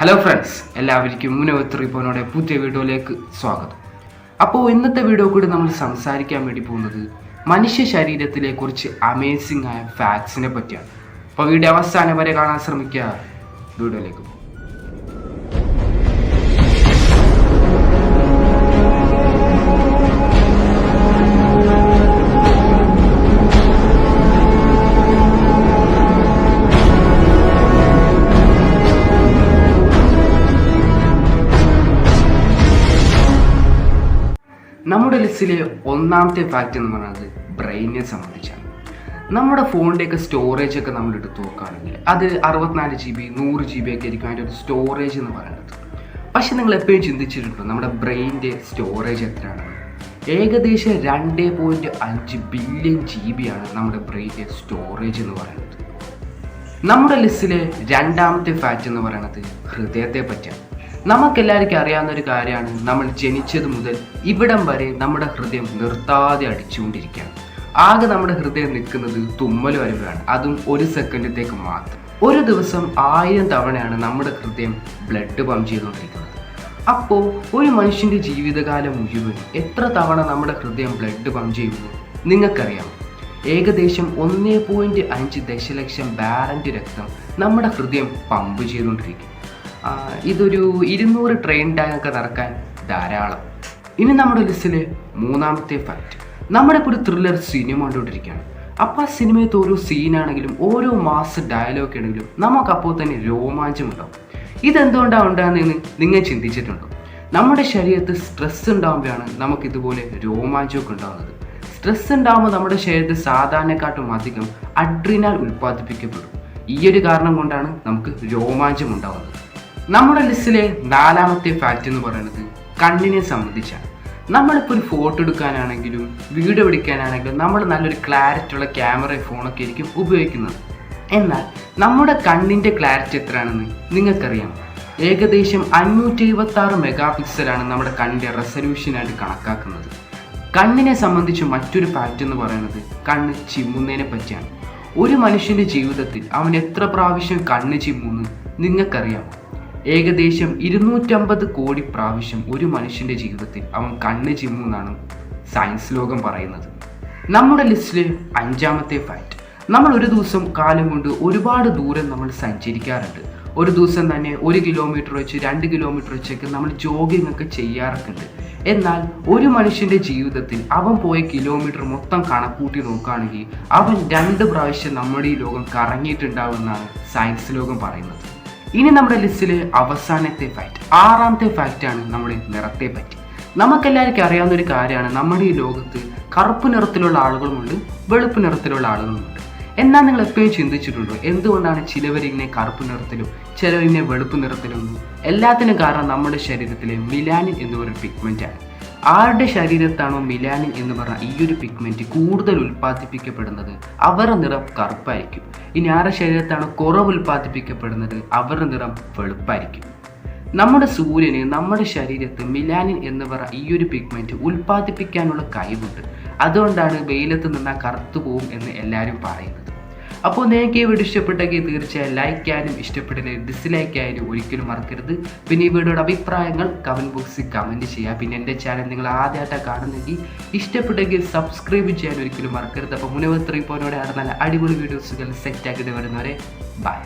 Hello friends, എല്ലാവർക്കും മുനവ്വിർ 3.0 പുതിയ വീഡിയോയിലേക്ക് സ്വാഗതം. അപ്പോൾ ഇന്നത്തെ വീഡിയോ കൂടി നമ്മൾ സംസാരിക്കാൻ വേണ്ടി പോകുന്നത് മനുഷ്യ ശരീരത്തിലെ കുറച്ച് അമേസിംഗ് ആയ ഫാക്ട്സിനെ പറ്റിയാണ്. അപ്പോൾ വീഡിയോ അവസാനം വരെ കാണാൻ ശ്രമിക്കുക. വീഡിയോയിലേക്ക് പോകും. നമ്മുടെ ലിസ്റ്റിലെ ഒന്നാമത്തെ ഫാക്റ്റ് എന്ന് പറയുന്നത് ബ്രെയിനിനെ സംബന്ധിച്ചാണ്. നമ്മുടെ ഫോണിൻ്റെയൊക്കെ സ്റ്റോറേജ് ഒക്കെ നമ്മൾ എടുത്ത് നോക്കുകയാണെങ്കിൽ അത് 64 GB 100 GB ഒക്കെ ആയിരിക്കും അതിൻ്റെ ഒരു സ്റ്റോറേജ് എന്ന് പറയുന്നത്. പക്ഷെ നിങ്ങൾ എപ്പോഴും ചിന്തിച്ചിട്ടുണ്ടോ നമ്മുടെ ബ്രെയിനിൻ്റെ സ്റ്റോറേജ് എത്രയാണെന്ന്? ഏകദേശം 2.5 ബില്യൺ GB ആണ് നമ്മുടെ ബ്രെയിനിൻ്റെ സ്റ്റോറേജ് എന്ന് പറയുന്നത്. നമ്മുടെ ലിസ്റ്റിലെ രണ്ടാമത്തെ ഫാക്റ്റ് എന്ന് പറയുന്നത് ഹൃദയത്തെ പറ്റിയാണ്. നമുക്കെല്ലാവർക്കും അറിയാവുന്ന ഒരു കാര്യമാണ്, നമ്മൾ ജനിച്ചത് മുതൽ ഇവിടം വരെ നമ്മുടെ ഹൃദയം നിർത്താതെ അടിച്ചുകൊണ്ടിരിക്കുകയാണ്. ആകെ നമ്മുടെ ഹൃദയം നിൽക്കുന്നത് തുമ്മൽ വരുമ്പോഴാണ്, അതും 1 സെക്കൻഡത്തേക്ക് മാത്രം. ഒരു ദിവസം 1000 തവണയാണ് നമ്മുടെ ഹൃദയം ബ്ലഡ് പമ്പ് ചെയ്തുകൊണ്ടിരിക്കുന്നത്. അപ്പോൾ ഒരു മനുഷ്യൻ്റെ ജീവിതകാലം മുഴുവൻ എത്ര തവണ നമ്മുടെ ഹൃദയം ബ്ലഡ് പമ്പ് ചെയ്യുന്നു നിങ്ങൾക്കറിയാം? ഏകദേശം 1.5 ദശലക്ഷം ബാരൻ്റ് രക്തം നമ്മുടെ ഹൃദയം പമ്പ് ചെയ്തുകൊണ്ടിരിക്കും. ഇതൊരു 200 ട്രെയിൻ ടാങ്കൊക്കെ നടക്കാൻ ധാരാളം. ഇനി നമ്മുടെ ലിസ്റ്റിലെ മൂന്നാമത്തെ ഫാക്റ്റ്, നമ്മളിപ്പോൾ ഒരു ത്രില്ലർ സിനിമ കണ്ടുകൊണ്ടിരിക്കുകയാണ്. അപ്പോൾ ആ സിനിമയത്തെ ഓരോ സീനാണെങ്കിലും ഓരോ മാസ് ഡയലോഗ് ആണെങ്കിലും നമുക്കപ്പോൾ തന്നെ രോമാഞ്ചമുണ്ടാവും. ഇതെന്തുകൊണ്ടാണ് ഉണ്ടാകുന്നതെന്ന് നിങ്ങൾ ചിന്തിച്ചിട്ടുണ്ടോ? നമ്മുടെ ശരീരത്തിൽ സ്ട്രെസ് ഉണ്ടാകുമ്പോഴാണ് നമുക്കിതുപോലെ രോമാഞ്ചമൊക്കെ ഉണ്ടാകുന്നത്. സ്ട്രെസ് ഉണ്ടാകുമ്പോൾ നമ്മുടെ ശരീരത്തിൽ സാധാരണക്കാട്ടും അധികം അഡ്രിനാൽ ഉൽപ്പാദിപ്പിക്കപ്പെടും. ഈ ഒരു കാരണം കൊണ്ടാണ് നമുക്ക് രോമാഞ്ചം ഉണ്ടാകുന്നത്. നമ്മുടെ ലിസ്റ്റിലെ നാലാമത്തെ ഫാക്റ്റ് എന്ന് പറയുന്നത് കണ്ണിനെ സംബന്ധിച്ചാണ്. നമ്മളിപ്പോൾ ഒരു ഫോട്ടോ എടുക്കാനാണെങ്കിലും വീഡിയോ എടുക്കാനാണെങ്കിലും നമ്മൾ നല്ലൊരു ക്ലാരിറ്റി ഉള്ള ക്യാമറ ഫോണൊക്കെ ആയിരിക്കും ഉപയോഗിക്കുന്നത്. എന്നാൽ നമ്മുടെ കണ്ണിൻ്റെ ക്ലാരിറ്റി എത്രയാണെന്ന് നിങ്ങൾക്കറിയാം? ഏകദേശം 576 മെഗാ പിക്സലാണ് നമ്മുടെ കണ്ണിൻ്റെ റെസൊല്യൂഷനായിട്ട് കണക്കാക്കുന്നത്. കണ്ണിനെ സംബന്ധിച്ച് മറ്റൊരു ഫാക്റ്റ് എന്ന് പറയുന്നത് കണ്ണ് ചിമ്മുന്നതിനെ പറ്റിയാണ്. ഒരു മനുഷ്യൻ്റെ ജീവിതത്തിൽ അവൻ എത്ര പ്രാവശ്യം കണ്ണ് ചിമ്മുന്നു നിങ്ങൾക്കറിയാം? ഏകദേശം 250 കോടി പ്രാവശ്യം ഒരു മനുഷ്യൻ്റെ ജീവിതത്തിൽ അവൻ കണ്ണ് ചിമ്മുന്നാണ് സയൻസ് ലോകം പറയുന്നത്. നമ്മുടെ ലിസ്റ്റിലെ അഞ്ചാമത്തെ ഫാക്റ്റ്, നമ്മൾ ഒരു ദിവസം കാലം കൊണ്ട് ഒരുപാട് ദൂരം നമ്മൾ സഞ്ചരിക്കാറുണ്ട്. ഒരു ദിവസം തന്നെ 1 കിലോമീറ്റർ വെച്ച് 2 കിലോമീറ്റർ വെച്ചൊക്കെ നമ്മൾ ജോഗിങ് ഒക്കെ ചെയ്യാറൊക്കെ ഉണ്ട്. എന്നാൽ ഒരു മനുഷ്യൻ്റെ ജീവിതത്തിൽ അവൻ പോയ കിലോമീറ്റർ മൊത്തം കണക്കൂട്ടി നോക്കുകയാണെങ്കിൽ അവൻ 2 പ്രാവശ്യം നമ്മുടെ ഈ ലോകം കറങ്ങിയിട്ടുണ്ടാവുമെന്നാണ് സയൻസ് ലോകം പറയുന്നത്. ഇനി നമ്മുടെ ലിസ്റ്റിലെ അവസാനത്തെ ഫാക്റ്റ്, ആറാമത്തെ ഫാക്റ്റാണ് നമ്മുടെ നിറത്തെ പറ്റി. നമുക്കെല്ലാവർക്കും അറിയാവുന്ന ഒരു കാര്യമാണ്, നമ്മുടെ ഈ ലോകത്ത് കറുപ്പ് നിറത്തിലുള്ള ആളുകളുമുണ്ട്, വെളുപ്പ് നിറത്തിലുള്ള ആളുകളുമുണ്ട്. എന്നാൽ നിങ്ങൾ എപ്പോഴും ചിന്തിച്ചിട്ടുണ്ടോ എന്തുകൊണ്ടാണ് ചിലവരിങ്ങനെ കറുപ്പ് നിറത്തിലും ചിലവരിങ്ങനെ വെളുപ്പ് നിറത്തിലും? എല്ലാത്തിനും കാരണം നമ്മുടെ ശരീരത്തിലെ മിലാനിൻ എന്ന് പറയുന്ന പിഗ്മെൻ്റാണ്. ആരുടെ ശരീരത്താണോ മിലാനിൻ എന്ന് പറഞ്ഞ ഈ ഒരു പിഗ്മെൻറ്റ് കൂടുതൽ ഉൽപ്പാദിപ്പിക്കപ്പെടുന്നത് അവരുടെ നിറം കറുപ്പായിരിക്കും. ഇനി ആരുടെ ശരീരത്താണോ കുറവ് ഉൽപ്പാദിപ്പിക്കപ്പെടുന്നത് അവരുടെ നിറം വെളുപ്പായിരിക്കും. നമ്മുടെ സൂര്യന് നമ്മുടെ ശരീരത്ത് മിലാനിൻ എന്ന് പറഞ്ഞ ഈ ഒരു പിഗ്മെൻറ്റ് ഉൽപ്പാദിപ്പിക്കാനുള്ള കഴിവുണ്ട്. അതുകൊണ്ടാണ് വെയിലത്ത് നിന്നാൽ കറുത്തു പോവും എന്ന് എല്ലാവരും പറയുന്നത്. അപ്പോൾ നിങ്ങൾക്ക് ഈ വീഡിയോ ഇഷ്ടപ്പെട്ടെങ്കിൽ തീർച്ചയായും ലൈക്ക് ചെയ്യാനും ഇഷ്ടപ്പെട്ടില്ലെങ്കിൽ ഡിസ്ലൈക്ക് ചെയ്യാനും ഒരിക്കലും മറക്കരുത്. പിന്നെ ഈ വീഡിയോയുടെ അഭിപ്രായങ്ങൾ കമൻറ്റ് ബോക്സിൽ കമൻറ്റ് ചെയ്യുക. പിന്നെ എൻ്റെ ചാനൽ നിങ്ങൾ ആദ്യമായിട്ടാണ് കാണുന്നെങ്കിൽ ഇഷ്ടപ്പെട്ടെങ്കിൽ സബ്സ്ക്രൈബ് ചെയ്യാൻ ഒരിക്കലും മറക്കരുത്. അപ്പോൾ മുനവ്വിർ 3.0 നല്ല അടിപൊളി വീഡിയോസുകൾ സെറ്റാക്കിയിട്ട് വരുന്നവരെ ബൈ.